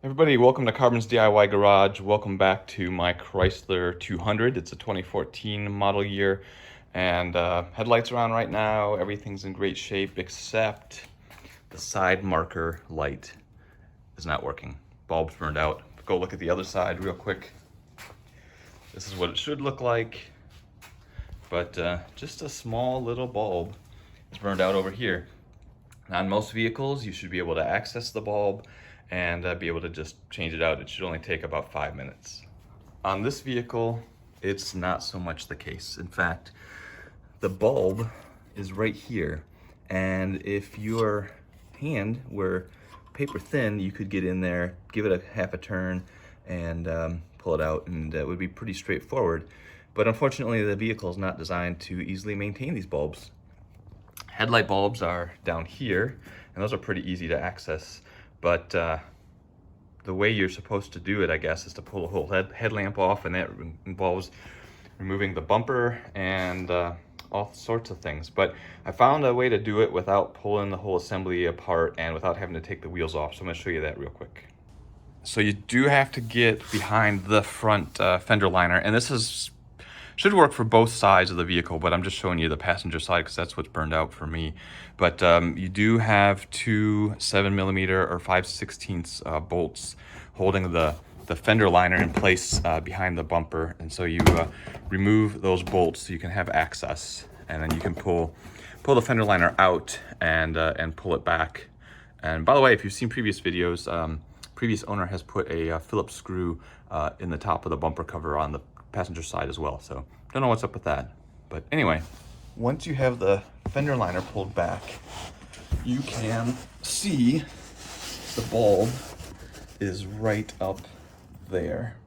Everybody, welcome to Carbon's DIY Garage. Welcome back to my Chrysler 200. It's a 2014 model year, and headlights are on right now. Everything's in great shape except the side marker light is not working. Bulb's burned out. Go look at the other side real quick. This is what it should look like, but just a small little bulb is burned out over here. On most vehicles, you should be able to access the bulb and be able to just change it out. It should only take about 5 minutes. On this vehicle, it's not so much the case. In fact, the bulb is right here. And if your hand were paper thin, you could get in there, give it a half a turn, and pull it out, and it would be pretty straightforward. But unfortunately, the vehicle is not designed to easily maintain these bulbs. Headlight bulbs are down here, and those are pretty easy to access. But the way you're supposed to do it, I guess, is to pull the whole headlamp off, and that involves removing the bumper and all sorts of things. But I found a way to do it without pulling the whole assembly apart and without having to take the wheels off. So I'm going to show you that real quick. So you do have to get behind the front fender liner, and this should work for both sides of the vehicle, but I'm just showing you the passenger side because that's what's burned out for me. But you do have two 7mm or 5/16 bolts holding the fender liner in place behind the bumper, and so you remove those bolts so you can have access, and then you can pull the fender liner out and pull it back. And by the way, if you've seen previous videos, previous owner has put a Phillips screw in the top of the bumper cover on the passenger side as well, so don't know what's up with that. But anyway, once you have the fender liner pulled back, you can see the bulb is right up there,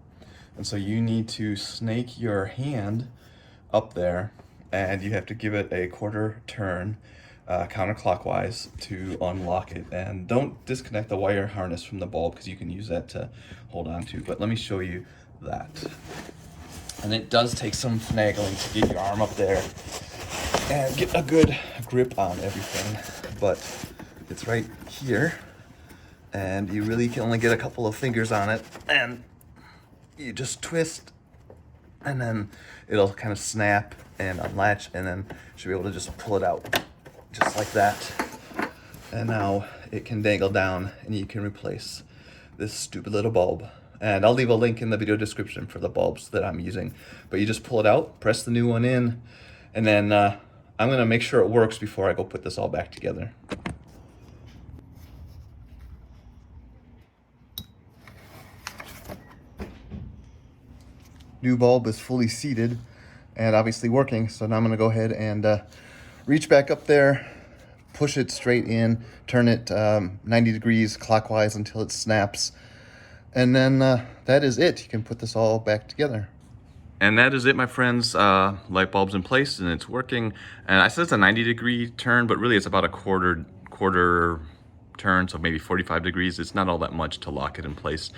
and so you need to snake your hand up there, and you have to give it a quarter turn counterclockwise to unlock it. And don't disconnect the wire harness from the bulb because you can use that to hold on to. But let me show you that. And it does take some finagling to get your arm up there and get a good grip on everything. But it's right here, and you really can only get a couple of fingers on it, and you just twist, and then it'll kind of snap and unlatch, and then you should be able to just pull it out just like that. And now it can dangle down, and you can replace this stupid little bulb. And I'll leave a link in the video description for the bulbs that I'm using. But you just pull it out, press the new one in, and then I'm gonna make sure it works before I go put this all back together. New bulb is fully seated and obviously working, so now I'm gonna go ahead and reach back up there, push it straight in, turn it 90 degrees clockwise until it snaps. And then that is it. You can put this all back together. And that is it, my friends. Light bulb's in place and it's working. And I said it's a 90-degree turn, but really it's about a quarter turn, so maybe 45 degrees. It's not all that much to lock it in place.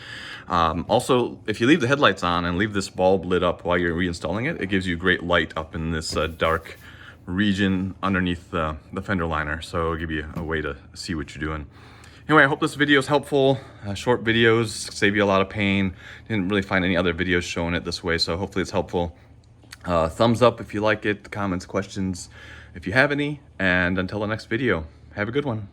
Also, if you leave the headlights on and leave this bulb lit up while you're reinstalling it, it gives you great light up in this dark region underneath the fender liner. So it'll give you a way to see what you're doing. Anyway, I hope this video is helpful. Short videos save you a lot of pain. Didn't really find any other videos showing it this way, so hopefully it's helpful. Thumbs up if you like it, comments, questions if you have any, and until the next video, have a good one.